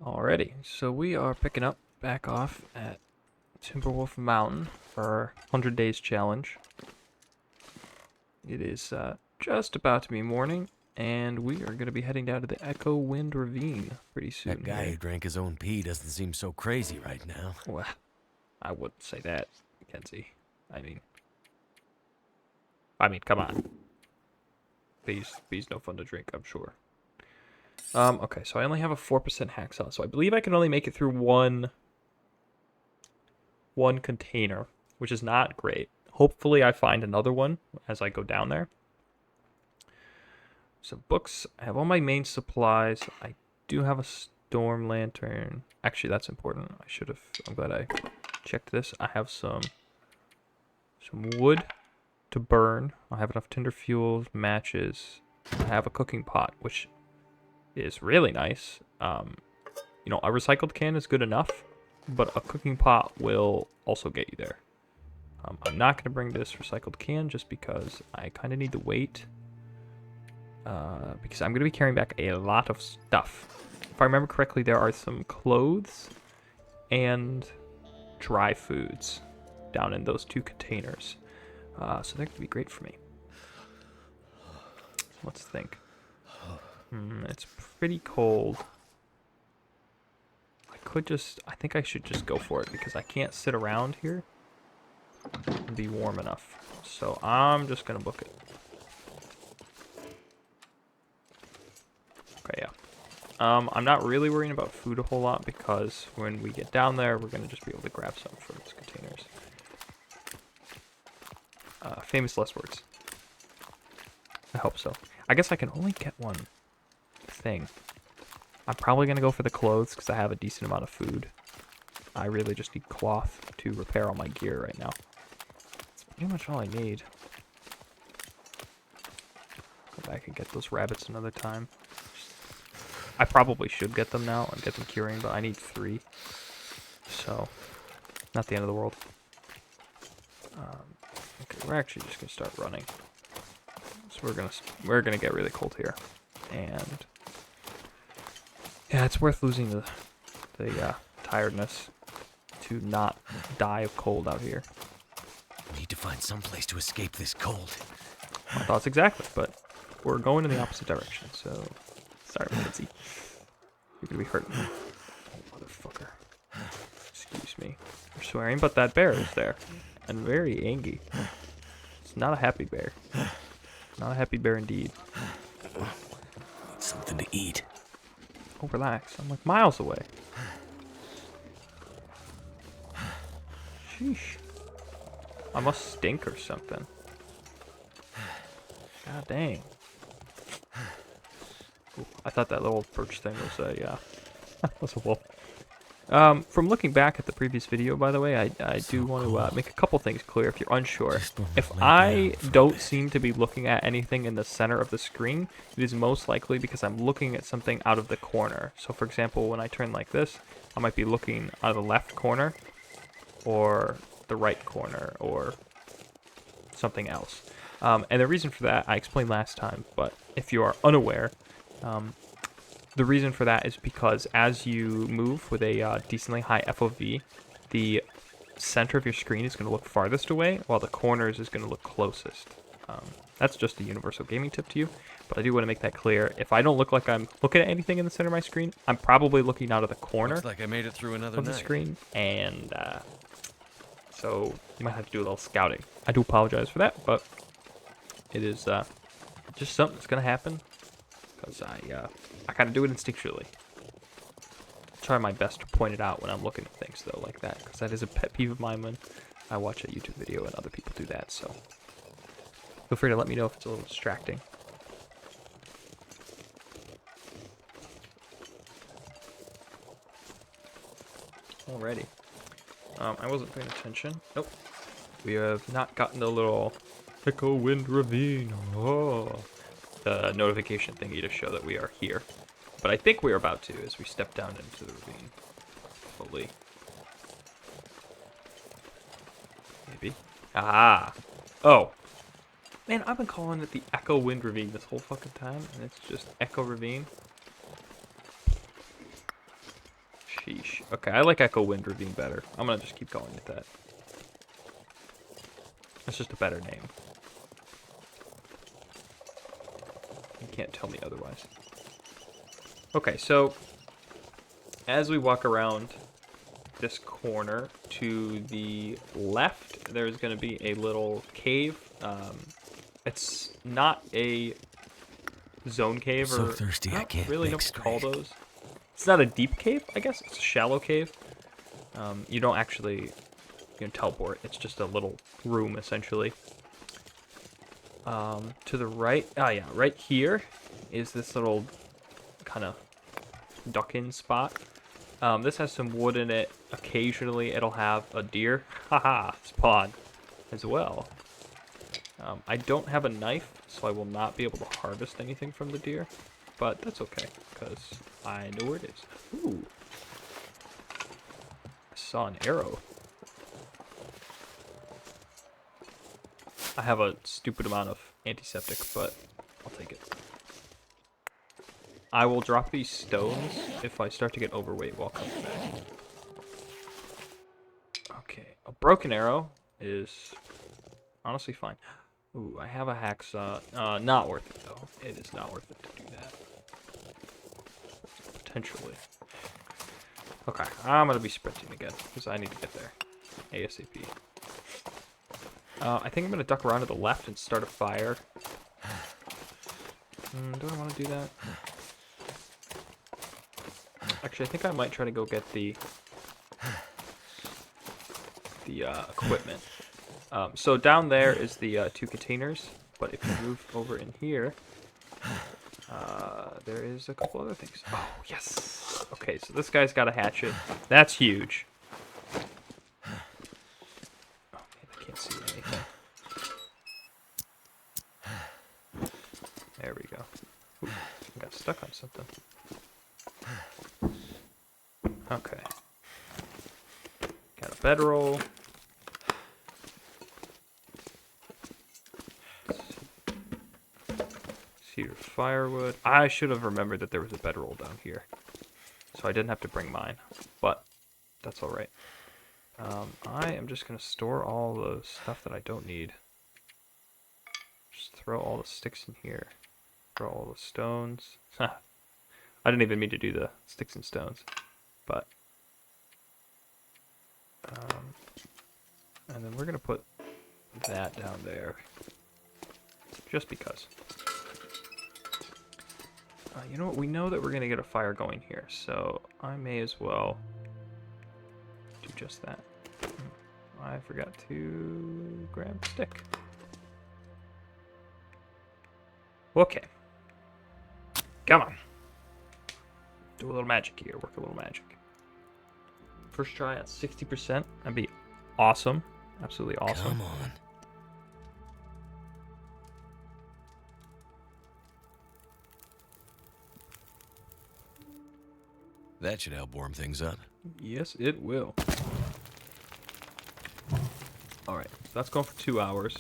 Alrighty, so we are picking up back off at Timberwolf Mountain for our 100 days challenge. It is just about to be morning, and we are going to be heading down to the Echo Wind Ravine pretty soon. That guy who drank his own pee doesn't seem so crazy right now. Well, I wouldn't say that, Mackenzie. I mean, come on. Bee's no fun to drink, I'm sure. Okay, so I only have a 4% hacksaw, so I believe I can only make it through one container, which is not great. Hopefully I find another one as I go down there. Some books. I have all my main supplies. I do have a storm lantern. Actually, that's important. I'm glad I checked this. I have some wood to burn. I have enough tinder fuels, matches. I have a cooking pot, which is really nice. A recycled can is good enough, but a cooking pot will also get you there. I'm not going to bring this recycled can just because I kind of need the weight. Because I'm going to be carrying back a lot of stuff. If I remember correctly, there are some clothes and dry foods down in those two containers. So they're going to be great for me. Let's think. It's pretty cold. I think I should just go for it because I can't sit around here and be warm enough. So I'm just going to book it. Okay, yeah. I'm not really worrying about food a whole lot because when we get down there, we're going to just be able to grab some from these containers. Famous last words. I hope so. I guess I can only get one thing. I'm probably going to go for the clothes because I have a decent amount of food. I really just need cloth to repair all my gear right now. That's pretty much all I need. Go back and get those rabbits another time. I probably should get them now and get them curing, but I need 3. So, not the end of the world. Okay, we're actually just gonna start running. So we're gonna get really cold here, and yeah, it's worth losing the tiredness to not die of cold out here. We need to find some place to escape this cold. My thoughts exactly, but we're going in the opposite direction. So, sorry, Lindsay. You're gonna be hurting me. Oh, motherfucker. Excuse me for swearing, but that bear is there. And very angry. It's not a happy bear. Not a happy bear indeed. Something to eat. Oh, relax. I'm like miles away. Sheesh. I must stink or something. God dang. Ooh, I thought that little perch thing was was a wolf. From looking back at the previous video, by the way, I do want to make a couple things clear if you're unsure. If I don't seem to be looking at anything in the center of the screen, it is most likely because I'm looking at something out of the corner. So for example, when I turn like this, I might be looking out of the left corner, or the right corner, or something else. And the reason for that, I explained last time, but if you are unaware, the reason for that is because as you move with a decently high FOV, the center of your screen is going to look farthest away, while the corners is going to look closest. That's just a universal gaming tip to you, but I do want to make that clear. If I don't look like I'm looking at anything in the center of my screen, I'm probably looking out of the corner Looks like I made it through another of the night. screen, and so you might have to do a little scouting. I do apologize for that, but it is just something that's going to happen. Because I kind of do it instinctually. Try my best to point it out when I'm looking at things, though, like that. Because that is a pet peeve of mine when I watch a YouTube video and other people do that, so feel free to let me know if it's a little distracting. Alrighty. I wasn't paying attention. Nope. We have not gotten the little Echo Wind Ravine. Oh. The notification thingy to show that we are here. But I think we are about to as we step down into the ravine. Hopefully. Maybe. Ah. Oh. Man, I've been calling it the Echo Wind Ravine this whole fucking time, and it's just Echo Ravine. Sheesh. Okay, I like Echo Wind Ravine better. I'm gonna just keep calling it that. It's just a better name. You can't tell me otherwise. Okay, so as we walk around this corner to the left, there's going to be a little cave. It's not a zone cave, So or thirsty, I can't really know think what to call straight. those. It's not a deep cave, I guess. It's a shallow cave. You don't actually teleport. It's just a little room, essentially. To the right, yeah, right here is this little kind of duck-in spot. This has some wood in it. Occasionally, it'll have a deer, haha, spawn as well. I don't have a knife, so I will not be able to harvest anything from the deer, but that's okay because I know where it is. Ooh, I saw an arrow. I have a stupid amount of antiseptic, but I'll take it. I will drop these stones if I start to get overweight while coming back. Okay, a broken arrow is honestly fine. Ooh, I have a hacksaw. Not worth it, though. It is not worth it to do that. Potentially. Okay, I'm going to be sprinting again, because I need to get there. ASAP. I think I'm going to duck around to the left and start a fire. Do I want to do that? Actually, I think I might try to go get the equipment. So down there is the 2 containers, but if you move over in here, there is a couple other things. Oh, yes! Okay, so this guy's got a hatchet. That's huge. Oh, man, I can't see anything. There we go. Ooh, I got stuck on something. Okay. Got a bedroll. Cedar firewood. I should have remembered that there was a bedroll down here, so I didn't have to bring mine, but that's all right. I am just going to store all the stuff that I don't need. Just throw all the sticks in here. Throw all the stones. I didn't even mean to do the sticks and stones, but and then we're going to put that down there, just because. You know what? We know that we're going to get a fire going here, so I may as well do just that. I forgot to grab the stick. Okay. Come on. Do a little magic here. Work a little magic. First try at 60%. That'd be awesome. Absolutely awesome. Come on. That should help warm things up. Yes, it will. Alright, so that's going for 2 hours.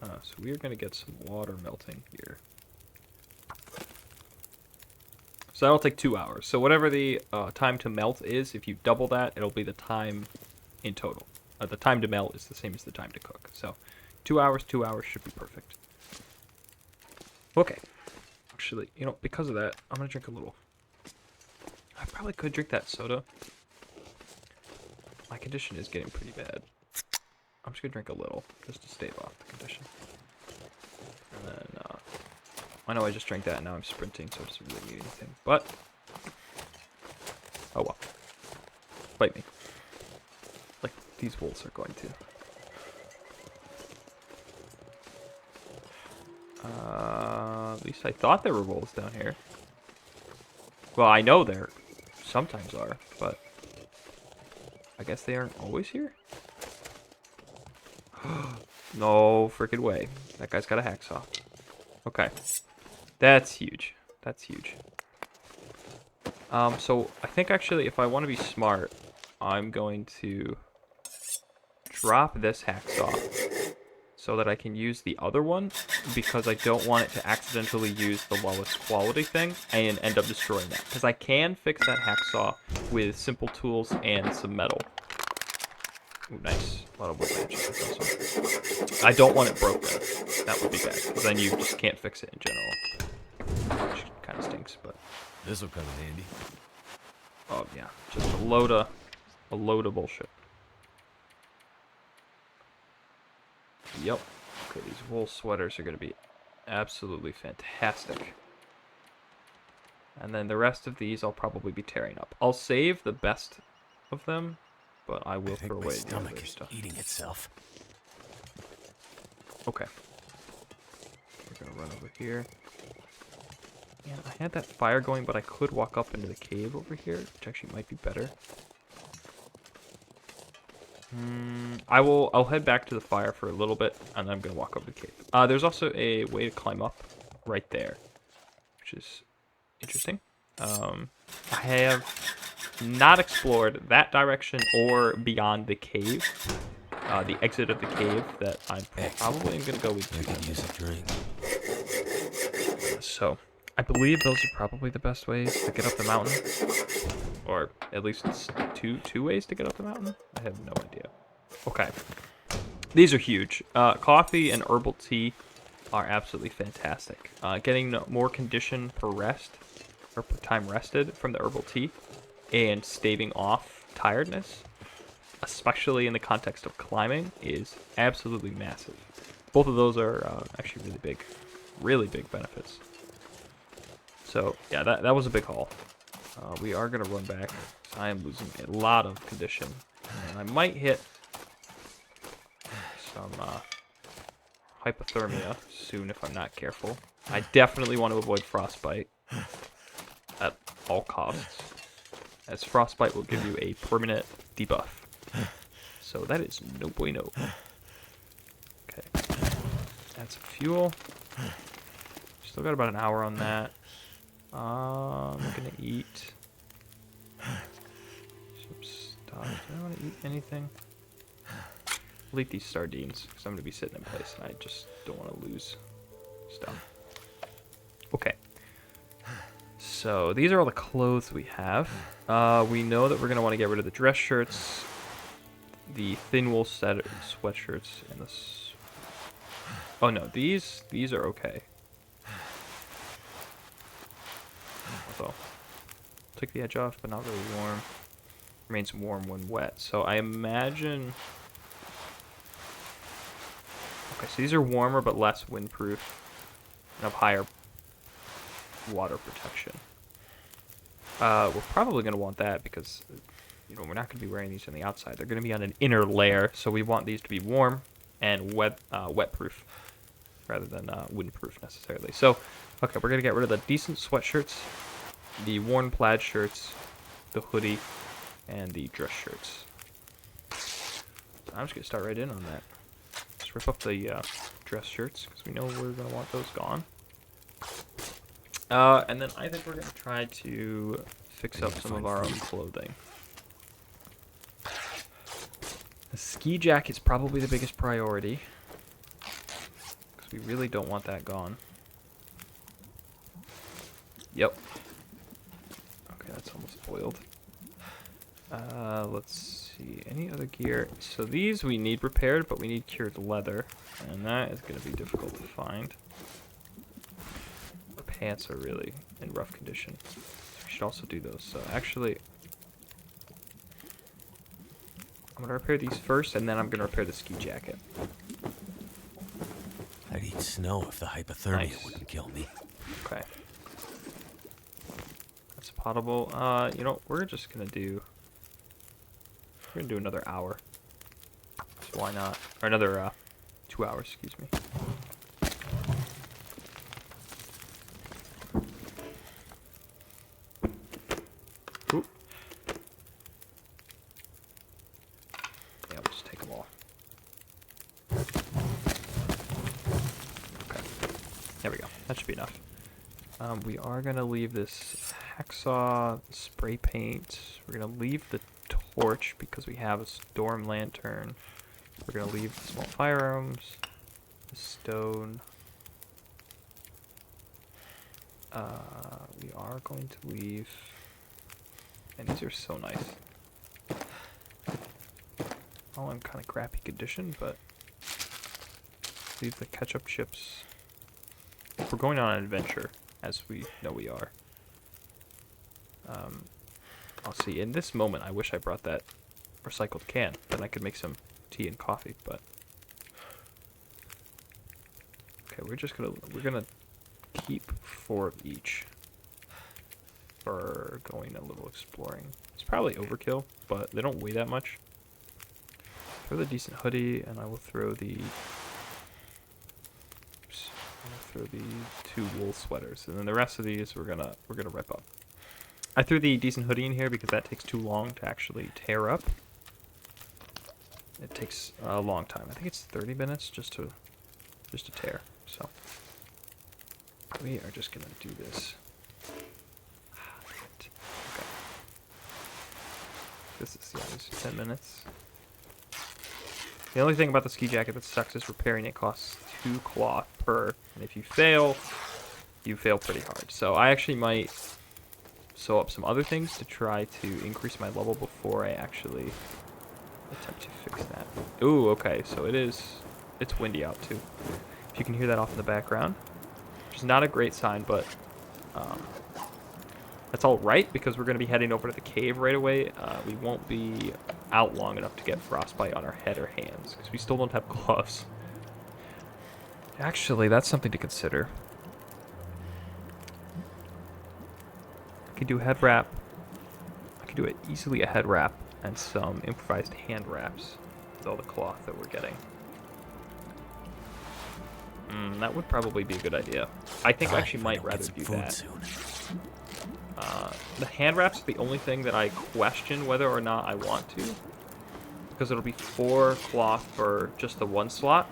So we are going to get some water melting here. So that'll take 2 hours. So whatever the time to melt is, if you double that, it'll be the time in total. The time to melt is the same as the time to cook. So 2 hours should be perfect. Okay. Actually, you know, because of that, I'm going to drink a little. I probably could drink that soda. My condition is getting pretty bad. I'm just going to drink a little, just to stave off the condition. And then, I know I just drank that and now I'm sprinting, so it doesn't really mean anything. But, oh well. Bite me. Like these wolves are going to. At least I thought there were wolves down here. Well, I know there sometimes are, but I guess they aren't always here? No freaking way. That guy's got a hacksaw. Okay. That's huge. That's huge. So I think actually if I want to be smart, I'm going to drop this hacksaw so that I can use the other one, because I don't want it to accidentally use the lowest quality thing and end up destroying that. Because I can fix that hacksaw with simple tools and some metal. Ooh, nice. A lot of wood damage. That's awesome. I don't want it broken. That would be bad, because then you just can't fix it in general. Which kind of stinks, but... This'll come in handy. Oh, yeah. Just a load of bullshit. Yep. Okay, these wool sweaters are going to be absolutely fantastic. And then the rest of these I'll probably be tearing up. I'll save the best of them, but I will throw away the other stuff. Eating itself. Okay. We're going to run over here. Yeah, I had that fire going, but I could walk up into the cave over here, which actually might be better. I'll head back to the fire for a little bit, and then I'm going to walk over the cave. There's also a way to climb up right there, which is interesting. I have not explored that direction or beyond the cave, the exit of the cave that I'm probably going to go with. I could use a drink. So, I believe those are probably the best ways to get up the mountain. Or at least it's two ways to get up the mountain? I have no idea. Okay. These are huge. Coffee and herbal tea are absolutely fantastic. Getting more condition per rest, or per time rested from the herbal tea, and staving off tiredness, especially in the context of climbing, is absolutely massive. Both of those are actually really big benefits. So, yeah, that was a big haul. We are going to run back. I am losing a lot of condition. And I might hit some hypothermia soon if I'm not careful. I definitely want to avoid frostbite at all costs, as frostbite will give you a permanent debuff. So that is no bueno. Okay. Add some fuel. Still got about an hour on that. I'm gonna eat some stuff. Do I want to eat anything? I'll eat these sardines because I'm gonna be sitting in place and I just don't want to lose stuff. Okay. So these are all the clothes we have. We know that we're gonna want to get rid of the dress shirts, the thin wool sweatshirts, and the. Oh no, these are okay. Although, take the edge off, but not really warm. Remains warm when wet. So I imagine. Okay, so these are warmer but less windproof and have higher water protection. We're probably going to want that because, you know, we're not going to be wearing these on the outside. They're going to be on an inner layer, so we want these to be warm and wet-proof rather than windproof necessarily. So, okay, we're going to get rid of the decent sweatshirts, the worn plaid shirts, the hoodie, and the dress shirts. So I'm just going to start right in on that. Just rip up the dress shirts because we know we're going to want those gone. And then I think we're going to try to fix up some of our own clothing. The ski jacket's probably the biggest priority, because we really don't want that gone. Yep. Okay, that's almost spoiled. Let's see. Any other gear? So these we need repaired, but we need cured leather, and that is going to be difficult to find. Our pants are really in rough condition. So we should also do those. So actually, I'm going to repair these first, and then I'm going to repair the ski jacket. I'd eat snow if the hypothermia wouldn't kill me. Okay. That's potable. You know, we're just going to do... We're going to do another hour. So why not? Or another 2 hours, excuse me. Oop. Yeah, we'll just take them all. Okay. There we go. That should be enough. We are going to leave this hacksaw, spray paint. We're going to leave the torch because we have a storm lantern. We're going to leave the small firearms. the stone. We are going to leave. And these are so nice. All in kind of crappy condition, but leave the ketchup chips. We're going on an adventure, as we know we are. I'll see. In this moment, I wish I brought that recycled can. Then I could make some tea and coffee, but... Okay, we're gonna keep 4 of each for going a little exploring. It's probably overkill, but they don't weigh that much. Throw the decent hoodie, and I will throw the... Oops, I'll throw the 2 wool sweaters, and then the rest of these we're gonna rip up. I threw the decent hoodie in here because that takes too long to actually tear up. It takes a long time. I think it's 30 minutes just to tear. So we are just gonna do this. Okay. This is, yeah, this is 10 minutes. The only thing about the ski jacket that sucks is repairing it costs 2 cloth per, and if you fail, you fail pretty hard. So I actually might sew up some other things to try to increase my level before I actually attempt to fix that. Ooh, okay, so it's windy out too. If you can hear that off in the background, which is not a great sign, but that's all right because we're going to be heading over to the cave right away. We won't be out long enough to get frostbite on our head or hands because we still don't have gloves. Actually, that's something to consider. I could do a head wrap. I could do it easily a head wrap and some improvised hand wraps with all the cloth that we're getting. That would probably be a good idea. I think I actually might rather do that. The hand wraps are the only thing that I question whether or not I want to, because it'll be 4 cloth for just the 1 slot.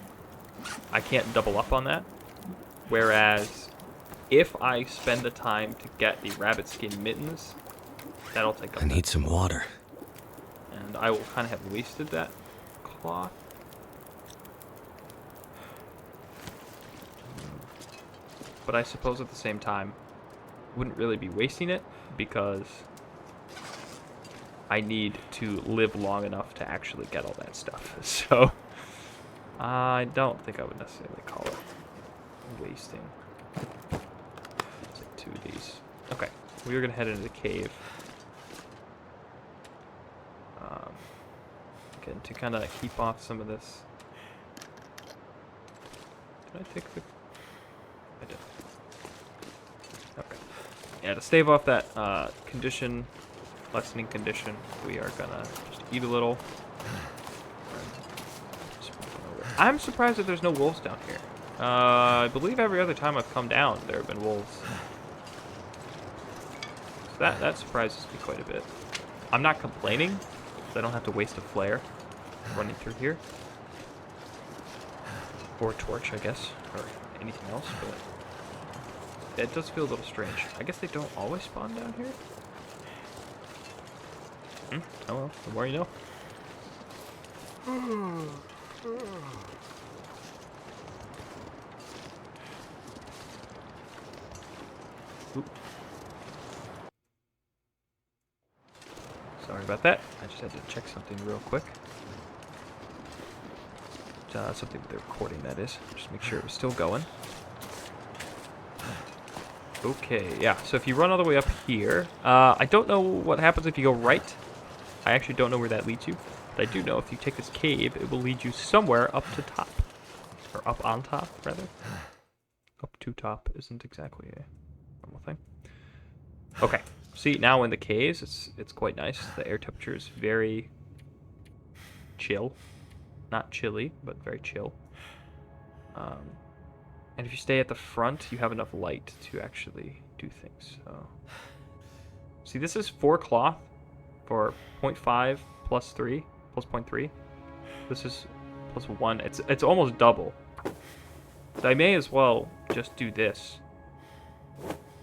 I can't double up on that. Whereas if I spend the time to get the rabbit skin mittens, that'll take up. I need some water. And I will kind of have wasted that cloth. But I suppose at the same time, wouldn't really be wasting it because I need to live long enough to actually get all that stuff. So I don't think I would necessarily call it wasting. Let's take 2 of these. Okay, we are gonna head into the cave. Again, to kind of keep off some of this. Did I take the? I did. Okay. Yeah, to stave off that lessening condition, we are gonna just eat a little. I'm surprised that there's no wolves down here. I believe every other time I've come down, there have been wolves. So that surprises me quite a bit. I'm not complaining, because I don't have to waste a flare running through here. Or a torch, I guess, or anything else, but it does feel a little strange. I guess they don't always spawn down here? Oh well, the more you know. Oop. Sorry about that. I just had to check something real quick. Something with the recording, that is. Just make sure it was still going. Okay, yeah. So if you run all the way up here, I don't know what happens if you go right. I actually don't know where that leads you. But I do know if you take this cave, it will lead you somewhere up to top. Or up on top, rather. Up to top isn't exactly a normal thing. Okay. See, now in the caves, it's quite nice. The air temperature is very chill. Not chilly, but very chill. And if you stay at the front, you have enough light to actually do things. So, see, this is 4 cloth for 0.5 plus 3 plus 0.3. This is plus 1. It's almost double. So I may as well just do this.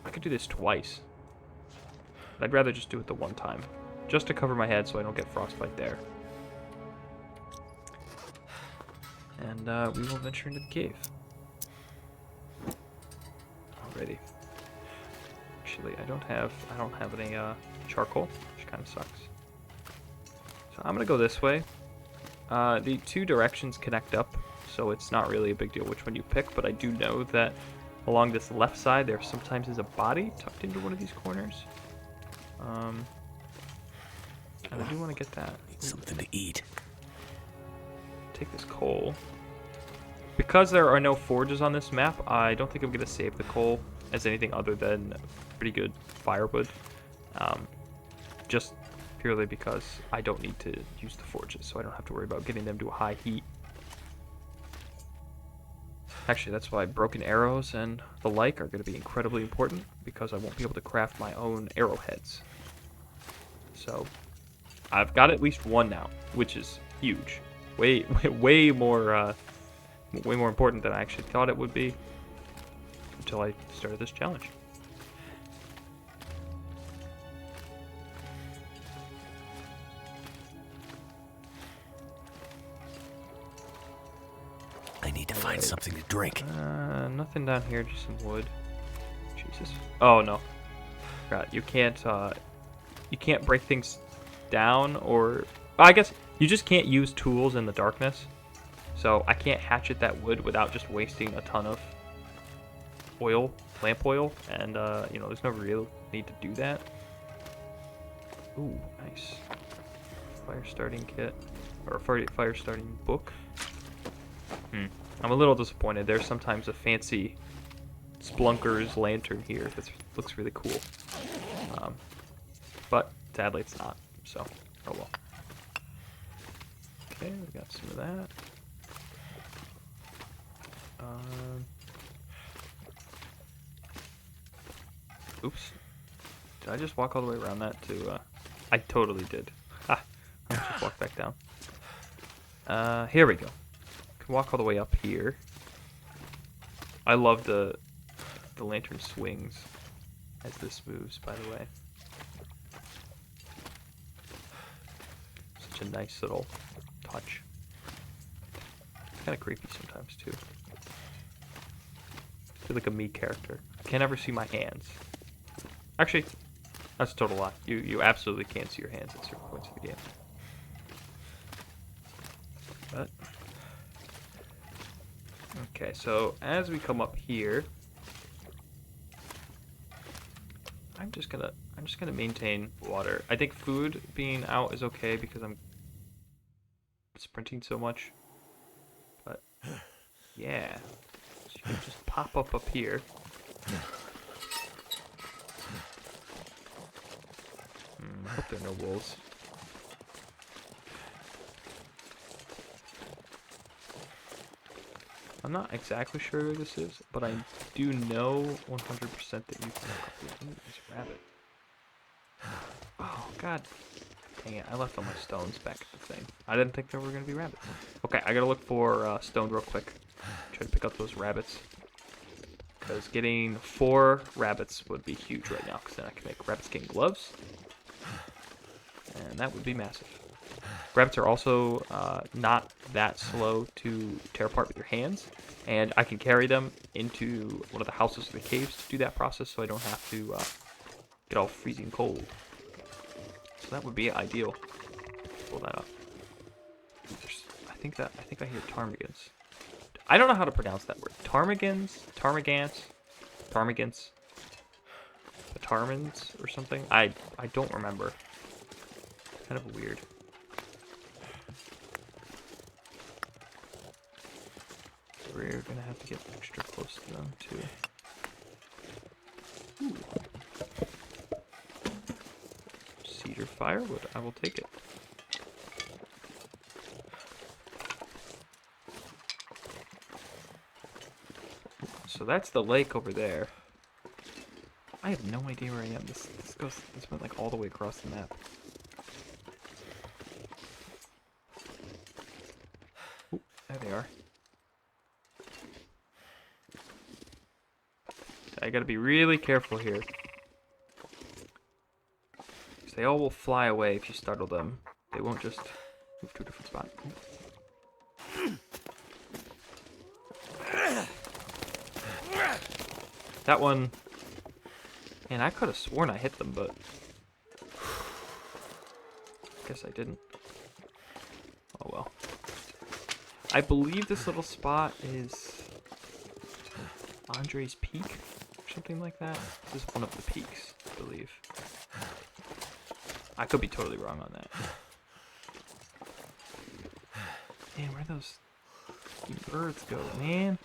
I could do this twice. But I'd rather just do it the one time, just to cover my head so I don't get frostbite there. And we will venture into the cave. Alrighty. Actually, I don't have any charcoal, which kind of sucks. So I'm gonna go this way. The two directions connect up, so it's not really a big deal which one you pick, but I do know that along this left side there sometimes is a body tucked into one of these corners. And I do want to get that. Need something to eat. Take this coal. Because there are no forges on this map, I don't think I'm going to save the coal as anything other than pretty good firewood. Just purely because I don't need to use the forges, so I don't have to worry about getting them to a high heat. Actually, that's why broken arrows and the like are going to be incredibly important, because I won't be able to craft my own arrowheads. So, I've got at least one now, which is huge. Way more important than I actually thought it would be until I started this challenge. I need to find something to drink. Nothing down here, just some wood. Jesus. Oh no. God, you can't break things down, or I guess you just can't use tools in the darkness. So I can't hatchet that wood without just wasting a ton of oil, lamp oil, and you know, there's no real need to do that. Ooh, nice. Fire starting kit, or fire starting book. I'm a little disappointed. There's sometimes a fancy Splunker's lantern here that looks really cool. But sadly it's not, so oh well. Okay, we got some of that. Oops. Did I just walk all the way around that to, I totally did. Ha! I just walk back down. Here we go. Can walk all the way up here. I love the lantern swings as this moves, by the way. Such a nice little touch. Kind of creepy sometimes, too. I feel like a me character. I can't ever see my hands. Actually, that's a total lie. You absolutely can't see your hands at certain points of the game. But okay, so as we come up here, I'm just gonna maintain water. I think food being out is okay because I'm sprinting so much. But yeah, so you can just pop up here. I hope there are no wolves. I'm not exactly sure where this is, but I do know 100% that you can look up here. Ooh, there's a rabbit. Oh, God. Dang it, I left all my stones back at the thing. I didn't think there were going to be rabbits. Okay, I gotta look for stone real quick. Try to pick up those rabbits. Because getting 4 rabbits would be huge right now, because then I can make rabbit skin gloves. And that would be massive. Rabbits are also not that slow to tear apart with your hands, and I can carry them into one of the houses or the caves to do that process, so I don't have to get all freezing cold. So that would be ideal. Pull that up. I think I hear ptarmigans. I don't know how to pronounce that word. Ptarmigans, ptarmigans, or something. I don't remember. Kind of weird. We're gonna have to get extra close to them too. Ooh. Cedar firewood, I will take it. So that's the lake over there. I have no idea where I am. This went like all the way across the map. Ooh, there they are. I gotta be really careful here. Because they all will fly away if you startle them. They won't just move to a different spot. That one... Man, I could have sworn I hit them, but... Guess I didn't. Oh well. I believe this little spot is... Andre's Peak? Or something like that. This is one of the peaks, I believe. I could be totally wrong on that. Man, where'd those birds go, man?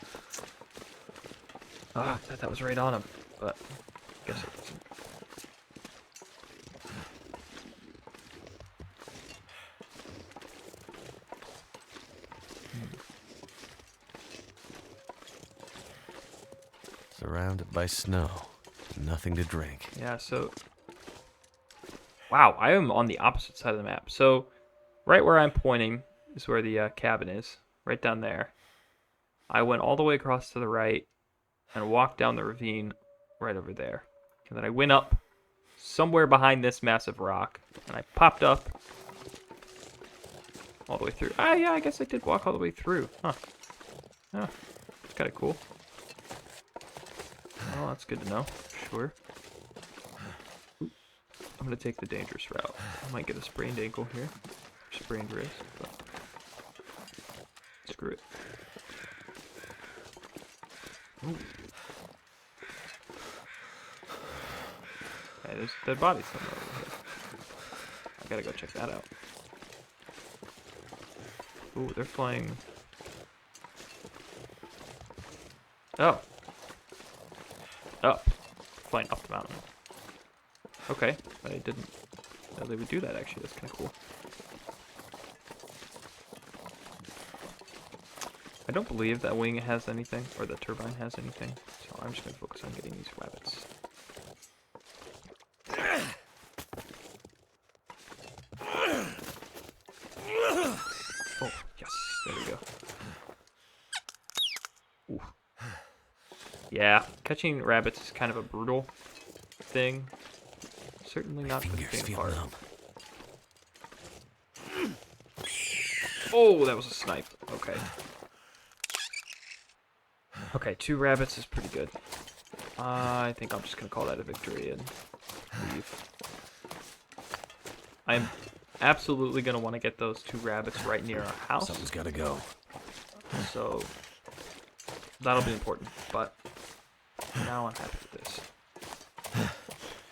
Oh, I thought that was right on them, but I guess it wasn't. Surrounded by snow. Nothing to drink. Yeah, so... Wow, I am on the opposite side of the map. So, right where I'm pointing is where the cabin is. Right down there. I went all the way across to the right and walked down the ravine right over there. And then I went up somewhere behind this massive rock. And I popped up all the way through. Ah, yeah, I guess I did walk all the way through. Huh. Yeah, it's kind of cool. Well, that's good to know. Sure. Ooh, I'm going to take the dangerous route. I might get a sprained ankle here. Or sprained wrist. But screw it. Ooh. Okay, there's dead bodies somewhere over here. I gotta go check that out. Ooh, they're flying. Oh. Up. Flying up the mountain. Okay, but I didn't know they would do that actually. That's kind of cool. I don't believe that wing has anything, or the turbine has anything, so I'm just going to focus on getting these rabbits. Oh, yes, there we go. Ooh. Yeah, catching rabbits is kind of a brutal thing. Certainly not for the faint of heart. Oh, that was a snipe. Okay. Okay, 2 rabbits is pretty good. I think I'm just going to call that a victory and leave. I'm absolutely going to want to get those 2 rabbits right near our house. Something's got to go. So, that'll be important, but now I'm happy with this.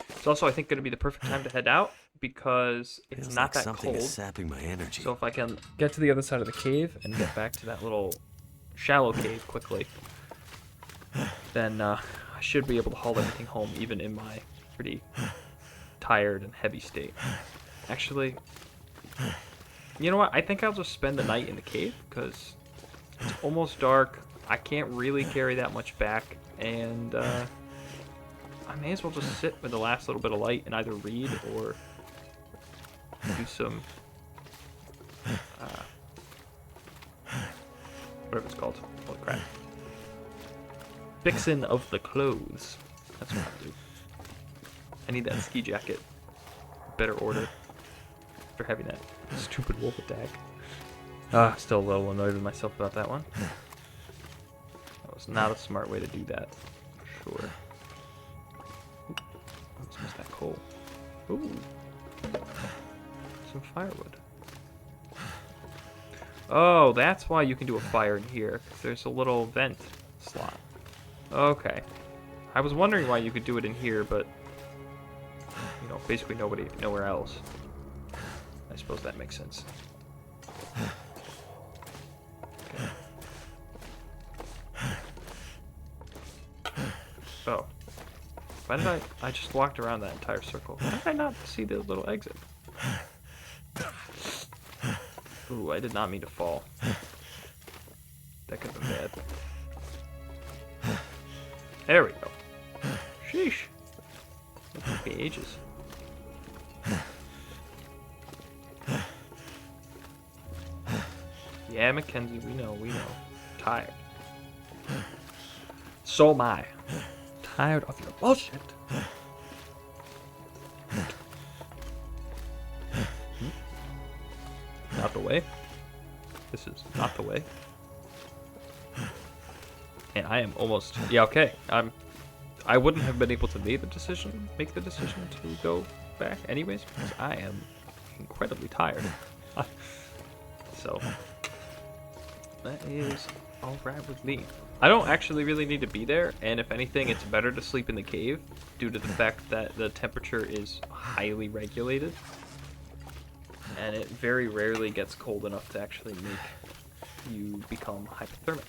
It's also, I think, going to be the perfect time to head out because it's Feels not like that something cold. is sapping my energy. So if I can get to the other side of the cave and get back to that little shallow cave quickly, then I should be able to haul everything home even in my pretty tired and heavy state. Actually, you know what? I think I'll just spend the night in the cave because it's almost dark. I can't really carry that much back, and I may as well just sit with the last little bit of light and either read or do some whatever it's called. Holy crap. Fixing of the clothes. That's what I'll do. I need that ski jacket. Better order. After having that stupid wolf attack. Still a little annoyed with myself about that one. That was not a smart way to do that. For sure. Ooh, let's miss that coal. Ooh. Some firewood. Oh, that's why you can do a fire in here. 'Cause there's a little vent slot. Okay. I was wondering why you could do it in here, but you know, basically nowhere else. I suppose that makes sense. Okay. Oh. Why did I just walked around that entire circle. Why did I not see the little exit? Ooh, I did not mean to fall. That could have been bad. There we go. Sheesh. It took me ages. Yeah, Mackenzie, we know. Tired. So am I. Tired of your bullshit. Not the way. This is not the way. And I am almost... Yeah, okay. I'm I wouldn't have been able to make the decision to go back anyways because I am incredibly tired. So that is all right with me. I don't actually really need to be there, and if anything, it's better to sleep in the cave due to the fact that the temperature is highly regulated, and it very rarely gets cold enough to actually make you become hypothermic.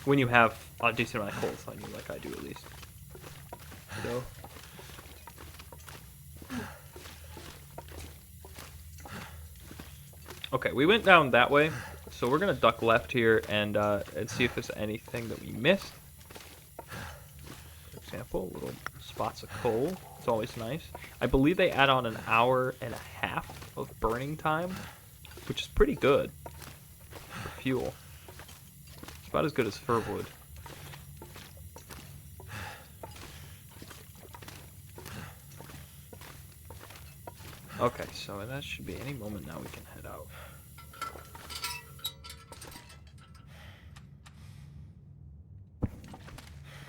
When you have a decent amount of cold on you, like I do at least. So. Okay, we went down that way, so we're gonna duck left here and see if there's anything that we missed. For example, little spots of coal. It's always nice. I believe they add on an hour and a half of burning time, which is pretty good for fuel. It's about as good as fir wood. Okay, so that should be any moment now we can head out.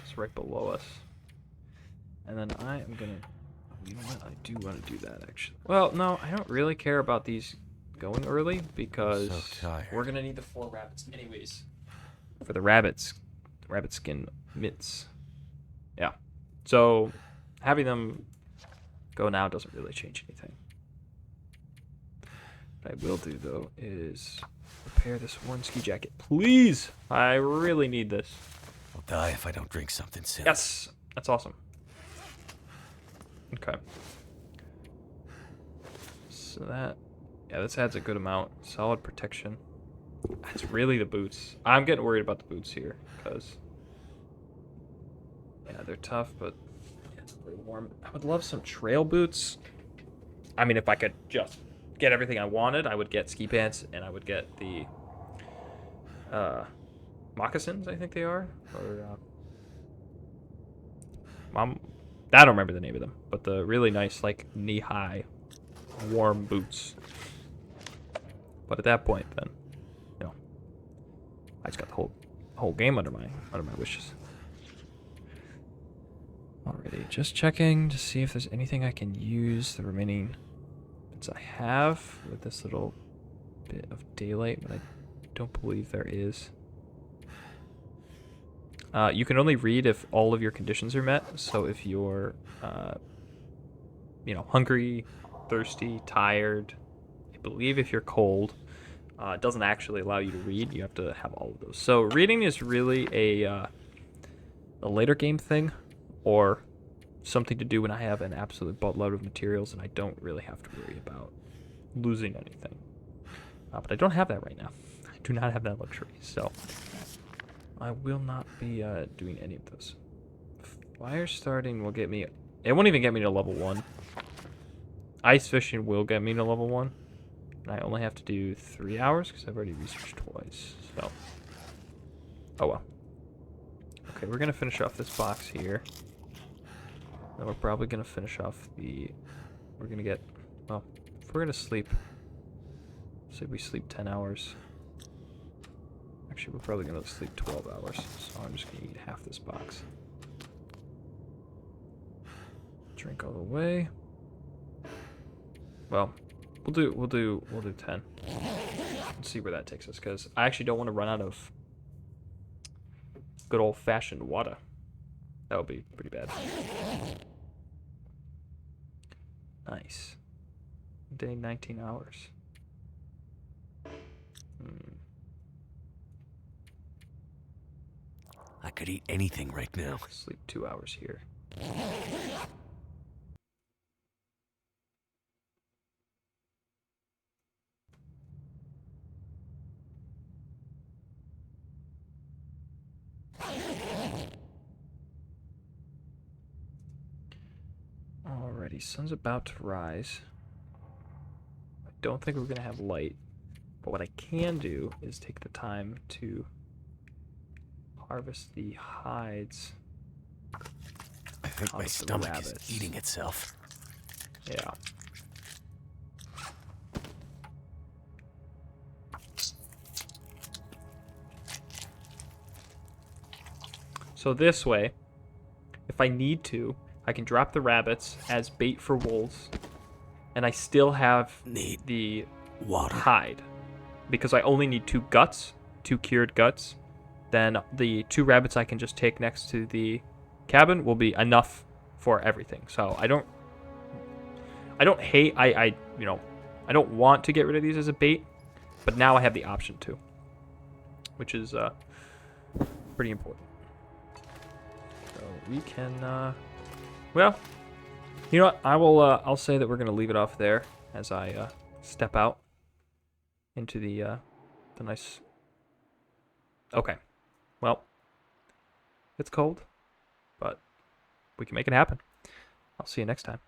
It's right below us. And then I am gonna... You know what? I do want to do that, actually. Well, no, I don't really care about these going early because we're gonna need the 4 rabbits anyways. For the rabbits. Rabbit skin mitts. Yeah. So, having them go now doesn't really change anything. What I will do, though, is repair this worn ski jacket. Please! I really need this. I'll die if I don't drink something soon. Yes! That's awesome. Okay. So that... Yeah, this adds a good amount. Solid protection. That's really the boots. I'm getting worried about the boots here, because... Yeah, they're tough, but... Yeah, it's pretty warm. I would love some trail boots. I mean, if I could just... get everything I wanted, I would get ski pants and I would get the moccasins, I think they are, or I don't remember the name of them, but the really nice like knee-high warm boots. But at that point, then you know, I just got the whole game under my wishes. Alrighty, just checking to see if there's anything I can use the remaining I have with this little bit of daylight, but I don't believe there is. You can only read if all of your conditions are met. So if you're, hungry, thirsty, tired, I believe if you're cold, it doesn't actually allow you to read. You have to have all of those. So reading is really a later game thing, or something to do when I have an absolute buttload of materials and I don't really have to worry about losing anything. But I don't have that right now. I do not have that luxury, so I will not be doing any of those. Fire starting will get me... It won't even get me to level 1. Ice fishing will get me to level 1. And I only have to do 3 hours because I've already researched twice, so... Oh well. Okay, we're going to finish off this box here. Then we're probably going to finish off the... We're going to get... Well, if we're going to sleep... Say we sleep 10 hours. Actually, we're probably going to sleep 12 hours. So I'm just going to eat half this box. Drink all the way. Well, we'll do 10. Let's see where that takes us, because I actually don't want to run out of good old-fashioned water. That would be pretty bad. Nice. Day 19 hours. I could eat anything right now. Sleep 2 hours here. Alrighty, sun's about to rise. I don't think we're gonna have light, but what I can do is take the time to harvest the hides. I think my stomach is eating itself. Yeah. So this way, if I need to, I can drop the rabbits as bait for wolves, and I still have Need the water. hide. Because I only need 2 guts, 2 cured guts, then the 2 rabbits I can just take next to the cabin will be enough for everything. So I don't hate, I don't want to get rid of these as a bait, but now I have the option to, which is pretty important. So we can, well, you know what? I'll say that we're gonna leave it off there as I step out into the nice. Okay, well, it's cold, but we can make it happen. I'll see you next time.